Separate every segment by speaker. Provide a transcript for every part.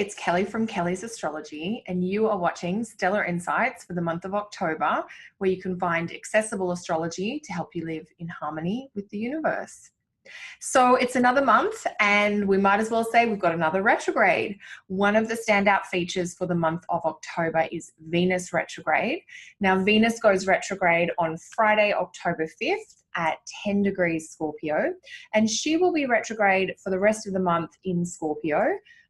Speaker 1: it's Kelly from Kelly's Astrology, and you are watching Stellar Insights for the month of October, where you can find accessible astrology to help you live in harmony with the universe. So it's another month, and we might as well say we've got another retrograde. One of the standout features for the month of October is Venus retrograde. Now, Venus goes retrograde on Friday, October 5th at 10 degrees Scorpio, and she will be retrograde for the rest of the month in Scorpio.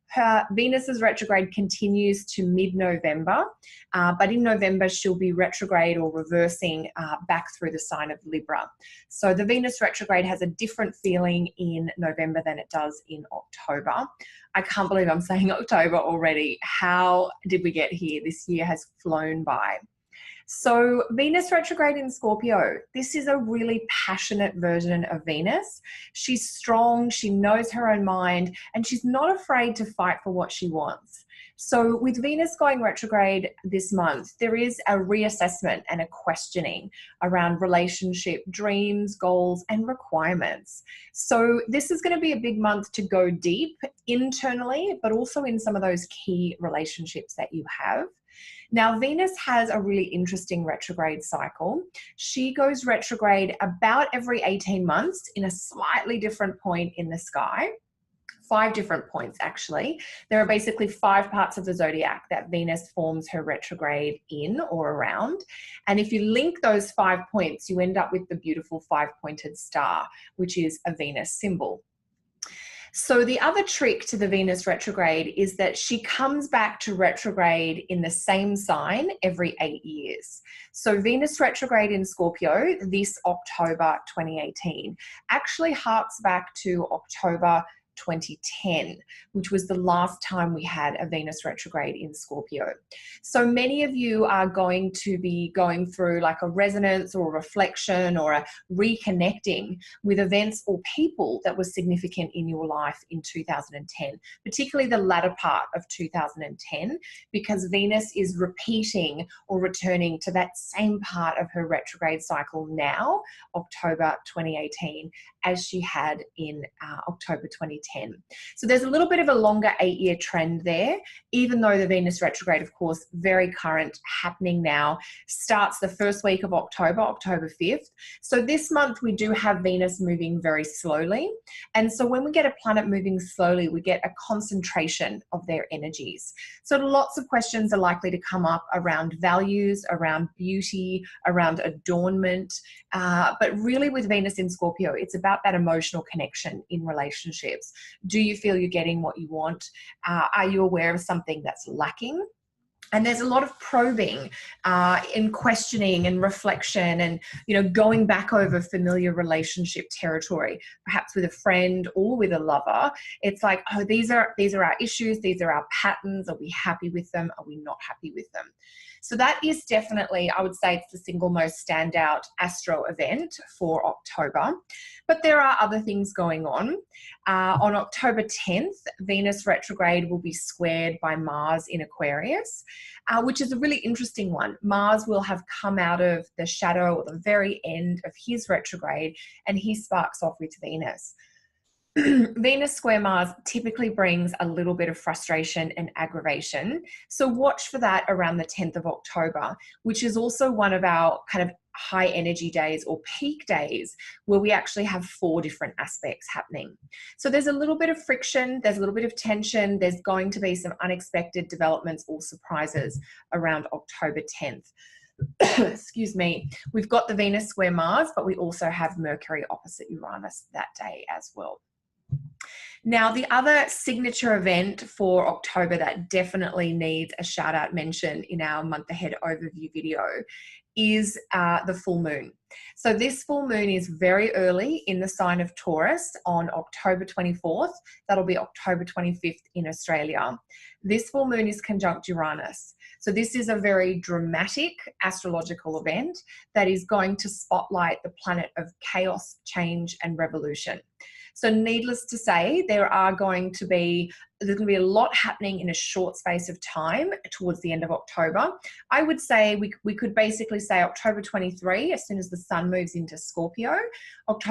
Speaker 1: Her Venus's retrograde continues to mid-November, but in November she'll be retrograde or reversing back through the sign of Libra. So the Venus retrograde has a different feeling in November than it does in October. I can't believe I'm saying October already. How did we get here? This year has flown by. So Venus retrograde in Scorpio, this is a really passionate version of Venus. She's strong, she knows her own mind, and she's not afraid to fight for what she wants. So with Venus going retrograde this month, there is a reassessment and a questioning around relationship, dreams, goals, and requirements. So this is going to be a big month to go deep internally, but also in some of those key relationships that you have. Now, Venus has a really interesting retrograde cycle. She goes retrograde about every 18 months in a slightly different point in the sky. 5 different points, actually. There are basically 5 parts of the zodiac that Venus forms her retrograde in or around. And if you link those 5 points, you end up with the beautiful 5-pointed star, which is a Venus symbol. So the other trick to the Venus retrograde is that she comes back to retrograde in the same sign every 8 years. So Venus retrograde in Scorpio this October 2018 actually harks back to October 2010, which was the last time we had a Venus retrograde in Scorpio. So many of you are going to be going through like a resonance or a reflection or a reconnecting with events or people that were significant in your life in 2010, particularly the latter part of 2010, because Venus is repeating or returning to that same part of her retrograde cycle now, October 2018, as she had in October 2010. So there's a little bit of a longer 8-year trend there, even though the Venus retrograde, of course, very current, happening now, starts the first week of October, October 5th. So this month we do have Venus moving very slowly. And so when we get a planet moving slowly, we get a concentration of their energies. So lots of questions are likely to come up around values, around beauty, around adornment. But really with Venus in Scorpio, it's about that emotional connection in relationships. Do you feel you're getting what you want? Are you aware of something that's lacking? And there's a lot of probing in questioning and reflection and, you know, going back over familiar relationship territory, perhaps with a friend or with a lover. It's like, oh, these are our issues. These are our patterns. Are we happy with them? Are we not happy with them? So that is definitely, I would say, it's the single most standout astro event for October. But there are other things going on. On October 10th, Venus retrograde will be squared by Mars in Aquarius, which is a really interesting one. Mars will have come out of the shadow or the very end of his retrograde, and he sparks off with Venus. Venus square Mars typically brings a little bit of frustration and aggravation. So watch for that around the 10th of October, which is also one of our kind of high energy days or peak days where we actually have 4 different aspects happening. So there's a little bit of friction, there's a little bit of tension, there's going to be some unexpected developments or surprises around October 10th. Excuse me. We've got the Venus square Mars, but we also have Mercury opposite Uranus that day as well. Now, the other signature event for October that definitely needs a shout out mention in our month ahead overview video is the full moon. So this full moon is very early in the sign of Taurus on October 24th. That'll be October 25th in Australia. This full moon is conjunct Uranus. So this is a very dramatic astrological event that is going to spotlight the planet of chaos, change, and revolution. So needless to say, there's going to be a lot happening in a short space of time towards the end of October. I would say we could basically say October 23, as soon as the sun moves into Scorpio, October